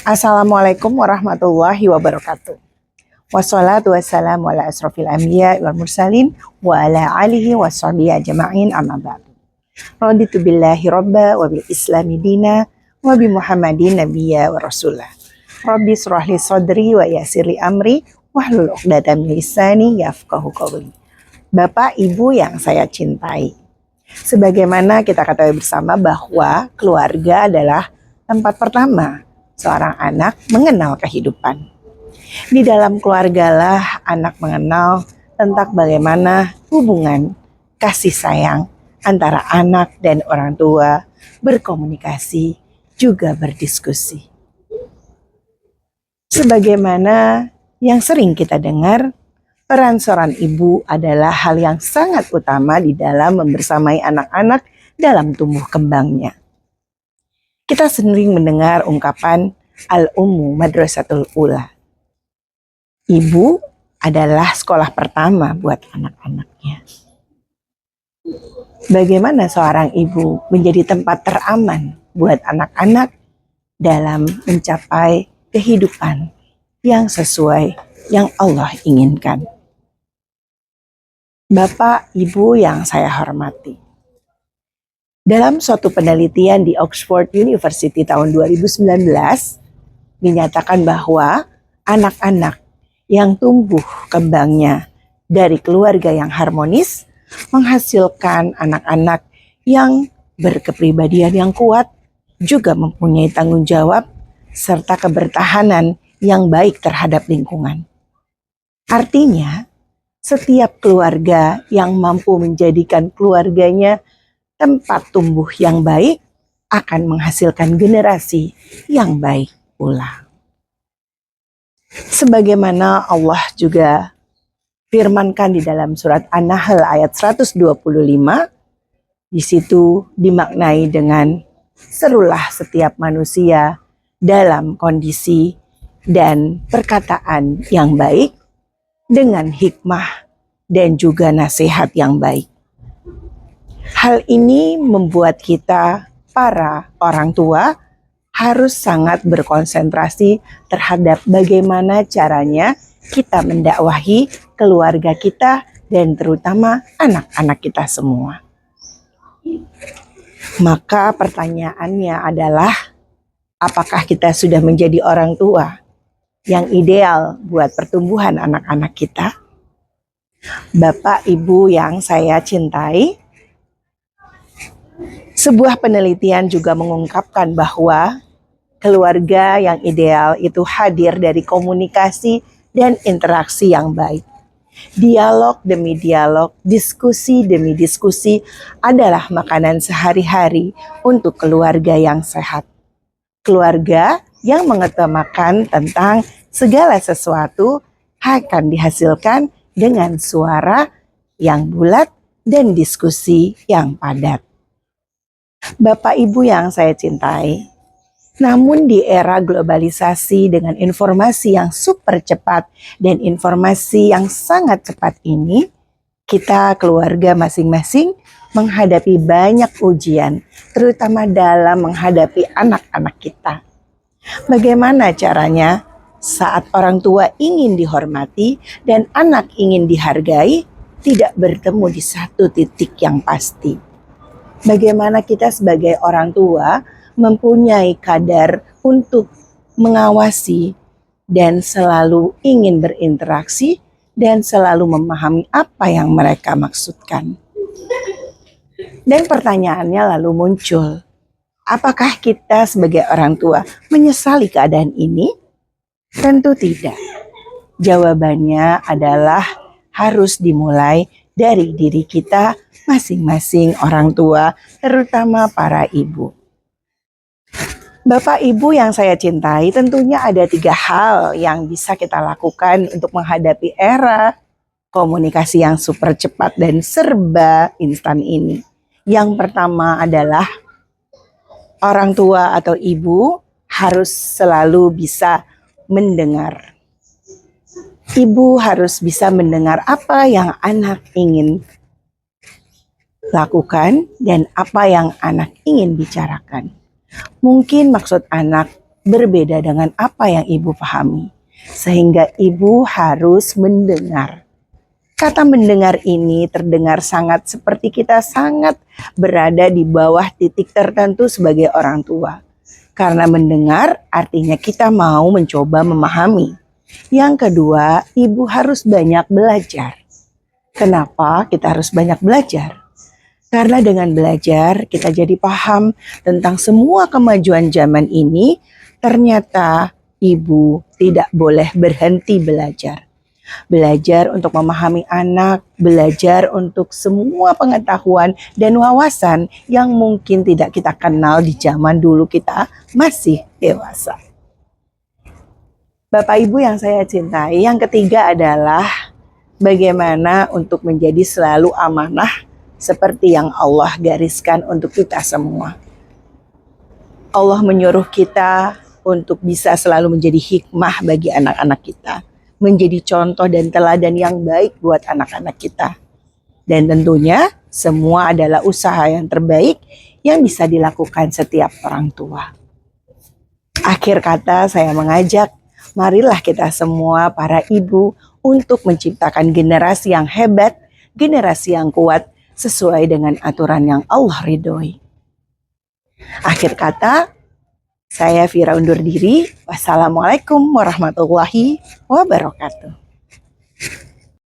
Assalamualaikum warahmatullahi wabarakatuh. Wassalatu wassalamu ala asrofil anbiya wal mursalin wa ala alihi wa sahbihi ajma'in amma ba'du. Raditu billahi robba wa bil islami dina wa bi muhammadin nabiyya wa rasulah. Rabbi surahli sadri wa yasirli amri wahlul uqdatam min lisani yafqahu qawli. Bapak, Ibu yang saya cintai, sebagaimana kita ketahui bersama bahwa keluarga adalah tempat pertama seorang anak mengenal kehidupan. Di dalam keluargalah anak mengenal tentang bagaimana hubungan kasih sayang antara anak dan orang tua, berkomunikasi, juga berdiskusi. Sebagaimana yang sering kita dengar, peran seorang ibu adalah hal yang sangat utama di dalam membersamai anak-anak dalam tumbuh kembangnya. Kita sering mendengar ungkapan al-ummu madrasatul ula. Ibu adalah sekolah pertama buat anak-anaknya. Bagaimana seorang ibu menjadi tempat teraman buat anak-anak dalam mencapai kehidupan yang sesuai yang Allah inginkan. Bapak, Ibu yang saya hormati, dalam suatu penelitian di Oxford University tahun 2019, dinyatakan bahwa anak-anak yang tumbuh kembangnya dari keluarga yang harmonis menghasilkan anak-anak yang berkepribadian yang kuat, juga mempunyai tanggung jawab serta kebertahanan yang baik terhadap lingkungan. Artinya, setiap keluarga yang mampu menjadikan keluarganya tempat tumbuh yang baik akan menghasilkan generasi yang baik pula. Sebagaimana Allah juga firmankan di dalam surat An-Nahl ayat 125, di situ dimaknai dengan serulah setiap manusia dalam kondisi dan perkataan yang baik dengan hikmah dan juga nasihat yang baik. Hal ini membuat kita, para orang tua, harus sangat berkonsentrasi terhadap bagaimana caranya kita mendakwahi keluarga kita dan terutama anak-anak kita semua. Maka pertanyaannya adalah, apakah kita sudah menjadi orang tua yang ideal buat pertumbuhan anak-anak kita? Bapak, Ibu yang saya cintai, sebuah penelitian juga mengungkapkan bahwa keluarga yang ideal itu hadir dari komunikasi dan interaksi yang baik. Dialog demi dialog, diskusi demi diskusi adalah makanan sehari-hari untuk keluarga yang sehat. Keluarga yang mengutamakan tentang segala sesuatu akan dihasilkan dengan suara yang bulat dan diskusi yang padat. Bapak Ibu yang saya cintai, namun di era globalisasi dengan informasi yang super cepat dan informasi yang sangat cepat ini, kita keluarga masing-masing menghadapi banyak ujian, terutama dalam menghadapi anak-anak kita. Bagaimana caranya saat orang tua ingin dihormati dan anak ingin dihargai, tidak bertemu di satu titik yang pasti? Bagaimana kita sebagai orang tua mempunyai kadar untuk mengawasi dan selalu ingin berinteraksi dan selalu memahami apa yang mereka maksudkan. Dan pertanyaannya lalu muncul, apakah kita sebagai orang tua menyesali keadaan ini? Tentu tidak. Jawabannya adalah harus dimulai dari diri kita masing-masing orang tua, terutama para ibu. Bapak Ibu yang saya cintai, tentunya ada 3 hal yang bisa kita lakukan untuk menghadapi era komunikasi yang super cepat dan serba instan ini. Yang pertama adalah orang tua atau ibu harus selalu bisa mendengar. Ibu harus bisa mendengar apa yang anak ingin lakukan dan apa yang anak ingin bicarakan. Mungkin maksud anak berbeda dengan apa yang ibu pahami. Sehingga ibu harus mendengar. Kata mendengar ini terdengar sangat seperti kita sangat berada di bawah titik tertentu sebagai orang tua. Karena mendengar artinya kita mau mencoba memahami. Yang kedua, ibu harus banyak belajar. Kenapa kita harus banyak belajar? Karena dengan belajar kita jadi paham tentang semua kemajuan zaman ini. Ternyata ibu tidak boleh berhenti belajar. Belajar untuk memahami anak, belajar untuk semua pengetahuan dan wawasan yang mungkin tidak kita kenal di zaman dulu kita masih dewasa. Bapak Ibu yang saya cintai, yang ketiga adalah bagaimana untuk menjadi selalu amanah seperti yang Allah gariskan untuk kita semua. Allah menyuruh kita untuk bisa selalu menjadi hikmah bagi anak-anak kita, menjadi contoh dan teladan yang baik buat anak-anak kita. Dan tentunya semua adalah usaha yang terbaik yang bisa dilakukan setiap orang tua. Akhir kata saya mengajak, marilah kita semua para ibu untuk menciptakan generasi yang hebat, generasi yang kuat sesuai dengan aturan yang Allah ridhoi. Akhir kata, saya Fira undur diri. Wassalamualaikum warahmatullahi wabarakatuh.